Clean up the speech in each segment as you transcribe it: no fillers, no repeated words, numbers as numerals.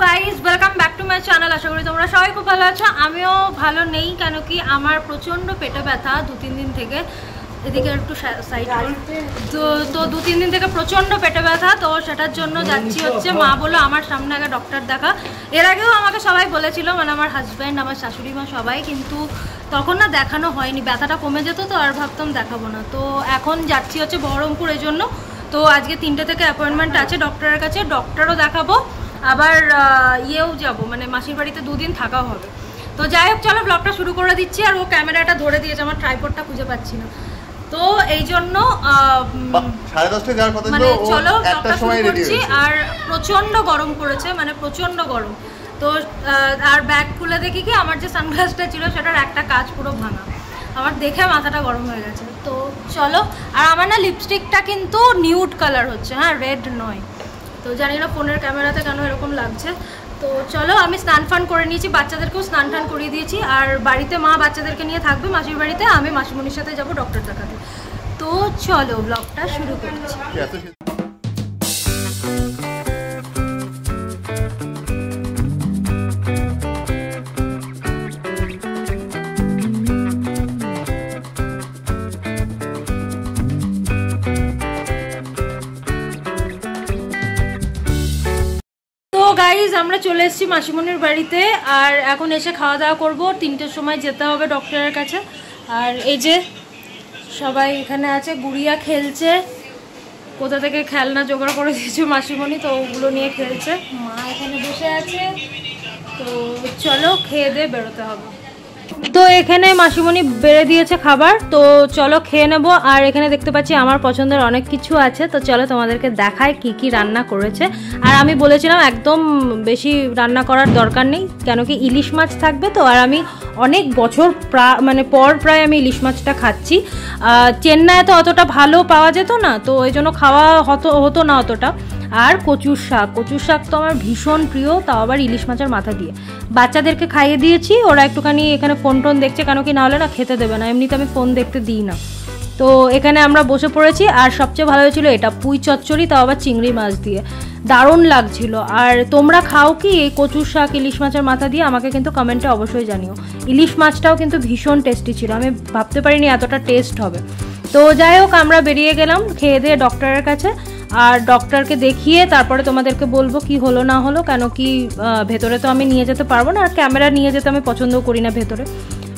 Guys welcome back to my channel. আশা করি তোমরা সবাই খুব ভালো আছো। আমিও ভালো নেই, কেন কি আমার প্রচণ্ড পেটে ব্যথা 2-3 দিন থেকে। এদিকে একটু সাইড তো 2-3 দিন থেকে প্রচণ্ড পেটে ব্যথা। তো সেটার জন্য যাচ্ছি হচ্ছে, মা বললো আমার সামনে আগে ডক্টর দেখা। এর আগেও আমাকে সবাই বলেছিল, মানে আমার হাজব্যান্ড, আমার শাশুড়ি মা সবাই, কিন্তু তখন না দেখানো হয়নি। ব্যথাটা কমে যেত তো আর ভাবতাম দেখাবো না। তো এখন যাচ্ছি হচ্ছে বহরমপুর, এই জন্য। তো আজকে 3টে থেকে অ্যাপয়েন্টমেন্ট আছে ডক্টরের কাছে, ডক্টরও দেখাবো, আবার ইয়েও যাব, মানে মাসির বাড়িতে 2 দিন থাকাও হবে। তো যাই হোক, চলো ব্লগটা শুরু করে দিচ্ছি। আর ও ক্যামেরাটা ধরে দিয়েছে, আমার ট্রাইপডটা খুঁজে পাচ্ছি না, তো এই জন্য মানে চলো ব্লগটা শুরু করছি। আর প্রচণ্ড গরম পড়েছে, মানে প্রচণ্ড গরম। তো আর ব্যাগ খুলে দেখি কি আমার যে সানগ্লাসটা ছিল সেটার একটা কাঁচ পুরো ভাঙা। আমার দেখে মাথাটা গরম হয়ে গেছে। তো চলো। আর আমার না লিপস্টিকটা কিন্তু নিউড কালার হচ্ছে, হ্যাঁ, রেড নয়। তো জানি না ফোনের ক্যামেরাতে কেন এরকম লাগছে। তো চলো, আমি স্নান ফান করে নিয়েছি, বাচ্চাদেরকেও স্নান টান করিয়ে দিয়েছি। আর বাড়িতে মা বাচ্চাদেরকে নিয়ে থাকবে মাসির বাড়িতে, আমি মাসিমণির সাথে যাবো ডক্টর দেখাতে। তো চলো ব্লগটা শুরু করছি। গাইজ আমরা চলে এসেছি মাসিমণির বাড়িতে। আর এখন এসে খাওয়া দাওয়া করবো, 3টের সময় যেতে হবে ডক্টরের কাছে। আর এই যে সবাই এখানে আছে, গুড়িয়া খেলছে, কোথা থেকে খেলনা জোগাড় করে দিয়েছে মাসিমণি, তো ওগুলো নিয়ে খেলছে। মা এখানে বসে আছে। তো চলো খেয়ে দিয়ে বেরোতে হবে। তো এখানে মাসিমণি বেড়ে দিয়েছে খাবার, তো চলো খেয়ে নেবো। আর এখানে দেখতে পাচ্ছি আমার পছন্দের অনেক কিছু আছে, তো চলো তোমাদেরকে দেখায় কি কি রান্না করেছে। আর আমি বলেছিলাম একদম বেশি রান্না করার দরকার নেই, কেন কি ইলিশ মাছ থাকবে। তো আর আমি অনেক বছর প্রায় আমি ইলিশ মাছটা খাচ্ছি। চেন্নাইয়ে তো অতটা ভালো পাওয়া যেত না, তো ওই জন্য খাওয়া হতো না অতটা। আর কচুর শাক তো আমার ভীষণ প্রিয়, তাও আবার ইলিশ মাছের মাথা দিয়ে। বাচ্চাদেরকে খাইয়ে দিয়েছি, ওরা একটুখানি এখানে ফোন টোন দেখছে, কেন কি না হলে না খেতে দেবে না, এমনিতে আমি ফোন দেখতে দিই না। তো এখানে আমরা বসে পড়েছি। আর সবচেয়ে ভালো হয়েছিল এটা পুঁই চচ্চড়ি, তাও আবার চিংড়ি মাছ দিয়ে, দারুণ লাগছিল। আর তোমরা খাও কি এই কচুর শাক ইলিশ মাছের মাথা দিয়ে? আমাকে কিন্তু কমেন্টে অবশ্যই জানিও। ইলিশ মাছটাও কিন্তু ভীষণ টেস্টি ছিল, আমি ভাবতে পারিনি এতটা টেস্ট হবে। তো যাই হোক, আমরা বেরিয়ে গেলাম খেয়ে দিয়ে ডক্টরের কাছে। আর ডক্টরকে দেখিয়ে তারপরে তোমাদেরকে বলবো কি হলো না হলো, কেন কি ভেতরে তো আমি নিয়ে যেতে পারবো না, আর ক্যামেরা নিয়ে যেতে আমি পছন্দও করি না ভেতরে।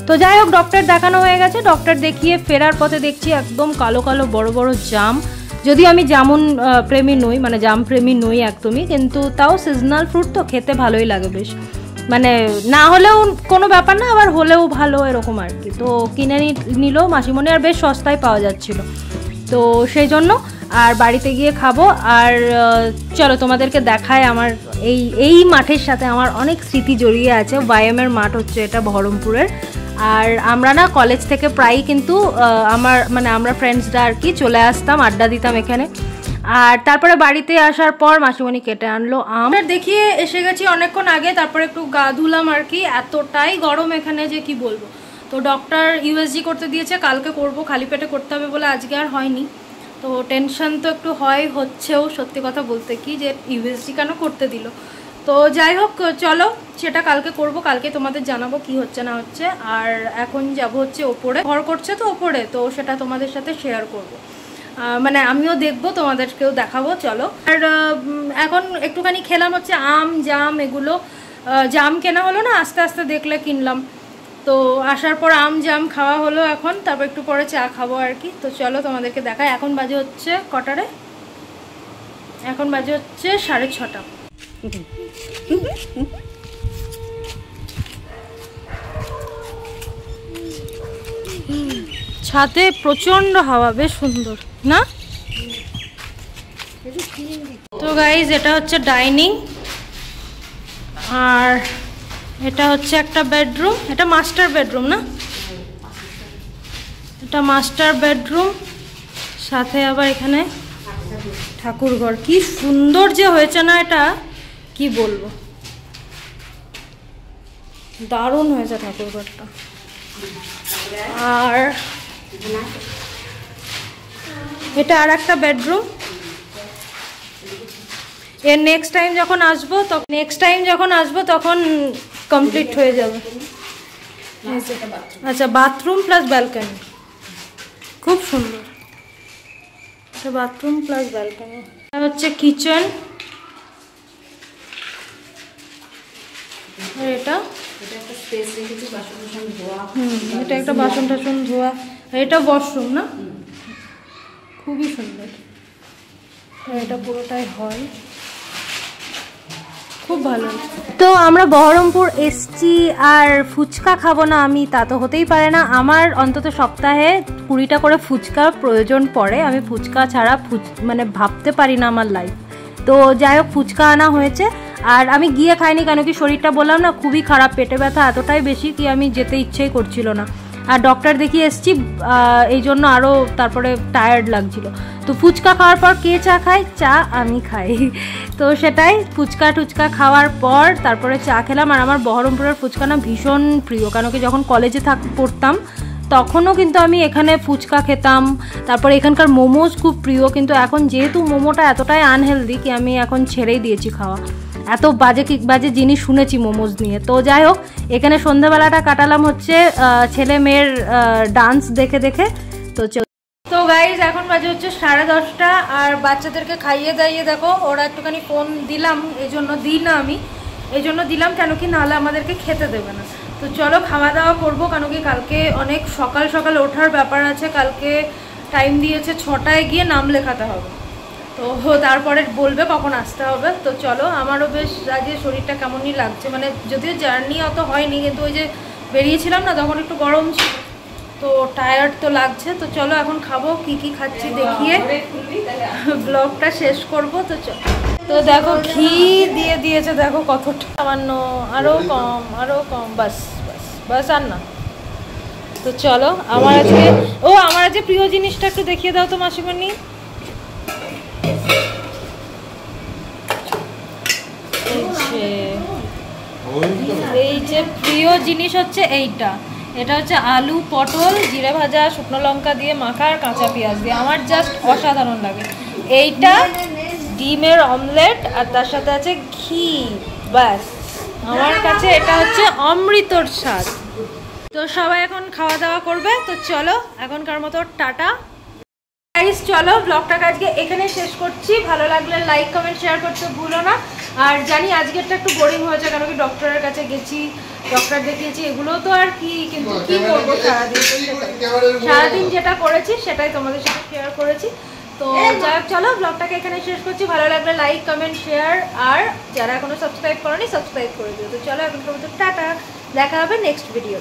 তো যাই হোক, ডক্টর দেখানো হয়ে গেছে। ডক্টর দেখিয়ে ফেরার পথে দেখছি একদম কালো কালো বড় বড় জাম। যদিও আমি জামুন প্রেমী নই, মানে জাম প্রেমী নই একদমই, কিন্তু তাও সিজনাল ফ্রুট তো খেতে ভালোই লাগে বেশ, মানে না হলেও কোনো ব্যাপার না, আবার হলেও ভালো এরকম আর কি। তো কিনে নিল মাসিমণি, আর বেশ সস্তায় পাওয়া যাচ্ছিল, তো সেই জন্য। আর বাড়িতে গিয়ে খাবো। আর চলো তোমাদেরকে দেখায় আমার এই মাঠের সাথে আমার অনেক স্মৃতি জড়িয়ে আছে। ওয়াইএমের মাঠ হচ্ছে এটা বহরমপুরের। আর আমরা না কলেজ থেকে প্রায়ই কিন্তু আমরা ফ্রেন্ডসরা আর কি চলে আসতাম, আড্ডা দিতাম এখানে। আর তারপরে বাড়িতে আসার পর মাসিমণি কেটে আনলো আম। দেখিয়ে এসে গেছি অনেকক্ষণ আগে, তারপরে একটু গা ধুলাম আর কি, এতটাই গরম এখানে যে কি বলবো। তো ডক্টর ইউএসজি করতে দিয়েছে, কালকে করব, খালি পেটে করতে হবে বলে আজকে আর হয়নি। তো টেনশন তো একটু হচ্ছেও, সত্যি কথা বলতে কি, যে ইউএসজি কেন করতে দিল। তো যাই হোক, চলো সেটা কালকে করব, কালকে তোমাদের জানাবো কি হচ্ছে না হচ্ছে। আর এখন যাব হচ্ছে ওপরে, ঘর করছে তো ওপরে, তো সেটা তোমাদের সাথে শেয়ার করব, মানে আমিও দেখবো, তোমাদেরকেও দেখাবো। চলো। আর এখন একটুখানি খেলাম হচ্ছে জাম এগুলো। জাম কেনা হলো না, আস্তে আস্তে দেখলে কিনলাম। তো আসার পর জাম খাওয়া হলো এখন, তারপর একটু পরে চা খাবো আর কি। তো চলো তোমাদেরকে দেখাই। এখন বাজে হচ্ছে কটারে, এখন বাজে হচ্ছে 6:30। ছাদে প্রচন্ড হাওয়া, বেশ সুন্দর না? তো গাইজ এটা হচ্ছে ডাইনিং, আর এটা হচ্ছে একটা বেডরুম। এটা মাস্টার বেডরুম না? এটা মাস্টার বেডরুম, সাথে আবার এখানে ঠাকুরঘর। কি সুন্দর যে হয়েছে না, এটা কি বলবো, দারুণ হয়েছে ঠাকুরঘরটা। আর এটা আর একটা বেডরুম, এর নেক্সট টাইম যখন আসবো তখন কমপ্লিট হয়ে যাবে। আচ্ছা, বাথরুম প্লাস ব্যালকনি, খুব সুন্দর। বাথরুম প্লাস ব্যালকনি হচ্ছে কিচেন। আর এটা একটা বাসন টাসন ধোয়া। এটা ওয়াশরুম না, খুবই সুন্দর। এটা পুরোটাই হল, খুব ভালো। তো আমরা বহরমপুর এসছি আর ফুচকা খাবো না আমি, তা তো হতেই পারে না। আমার অন্তত সপ্তাহে 20টা করে ফুচকা প্রয়োজন পড়ে। আমি ফুচকা ছাড়া মানে ভাবতে পারি না আমার লাইফ। তো যাই হোক, ফুচকা আনা হয়েছে। আর আমি গিয়ে খাইনি, কেন কি শরীরটা বললাম না খুবই খারাপ, পেটে ব্যথা এতটাই বেশি কি আমি যেতে ইচ্ছেই করছিল না। আর ডক্টর দেখিয়ে এসছি, এই জন্য আরও তারপরে টায়ার্ড লাগছিল। তো ফুচকা খাওয়ার পর কে চা খায়? চা আমি খাই। তো সেটাই, ফুচকা টুচকা খাওয়ার পর তারপরে চা খেলাম। আর আমার বহরমপুরের ফুচকা না ভীষণ প্রিয়, কেন কি যখন কলেজে পড়তাম তখনও কিন্তু আমি এখানে ফুচকা খেতাম। তারপরে এখানকার মোমোজ খুব প্রিয়, কিন্তু এখন যেহেতু মোমোটা এতটাই আনহেলদি কি আমি এখন ছেড়েই দিয়েছি খাওয়া। এত বাজে জিনিস শুনেছি মোমোজ নিয়ে। তো যাই হোক, এখানে সন্ধ্যাবেলাটা কাটালাম হচ্ছে ছেলে মেয়ের ডান্স দেখে দেখে। তো গাইজ এখন বাজে হচ্ছে 10:30, আর বাচ্চাদেরকে খাইয়ে দাইয়ে দেখো ওরা একটুখানি ফোন দিলাম, এই জন্য দিই না আমি, এই জন্য দিলাম কেন কি নাহলে আমাদেরকে খেতে দেবে না। তো চলো খাওয়া দাওয়া করবো, কেন কি কালকে অনেক সকাল সকাল ওঠার ব্যাপার আছে। কালকে টাইম দিয়েছে 6টায় গিয়ে নাম লেখাতে হবে, তো তারপরে বলবে কখন আসতে হবে। তো চলো, আমারও বেশ আজকে শরীরটা কেমনই লাগছে, মানে যদিও জার্নি অত হয়নি, কিন্তু ওই যে বেরিয়েছিলাম না তখন একটু গরম ছিল, তো টায়ার্ড তো লাগছে। তো চলো এখন খাবো, কি খাচ্ছি দেখিয়ে ব্লগটা শেষ করবো। তো চলো, তো দেখো ঘি দিয়ে দিয়েছে, দেখো কতটা, সামান্য, আরও কম, বাস আর না। তো চলো, আমার আজকে প্রিয় জিনিসটা একটু দেখিয়ে দাও তো মাসিমণি। এই যে প্রিয় জিনিস হচ্ছে এটা হচ্ছে আলু পটল জিরে ভাজা শুকনো লঙ্কা দিয়ে মাখা আর কাঁচা পেঁয়াজ দিয়ে, আমার জাস্ট অসাধারণ লাগে। এইটা ডিমের অমলেট আর তার সাথে আছে ঘি, ব্যাস আমার কাছে এটা হচ্ছে অমৃতর স্বাদ। তো সবাই এখন খাওয়া দাওয়া করবে। তো চলো এখনকার মতো টাটা গাইস, চলো ব্লগটাকে আজকে এখানে শেষ করছি। ভালো লাগলে লাইক কমেন্ট শেয়ার করতে ভুলো না। আর জানি আজকেরটা একটু বোরিং হয়েছে, কারণ কি ডক্টরের কাছে গেছি, ডক্টর দেখিয়েছি, এগুলো তো আর কি, কিন্তু কি করবো সারাদিন যেটা করেছি সেটাই তোমাদের সাথে শেয়ার করেছি। তো যাই হোক, চলো ব্লগটাকে এখানে শেষ করছি। ভালো লাগলে লাইক কমেন্ট শেয়ার, আর যারা এখনো সাবস্ক্রাইব করোনি সাবস্ক্রাইব করে দিও। তো চলো এখন টাটা, দেখা হবে নেক্সট ভিডিও।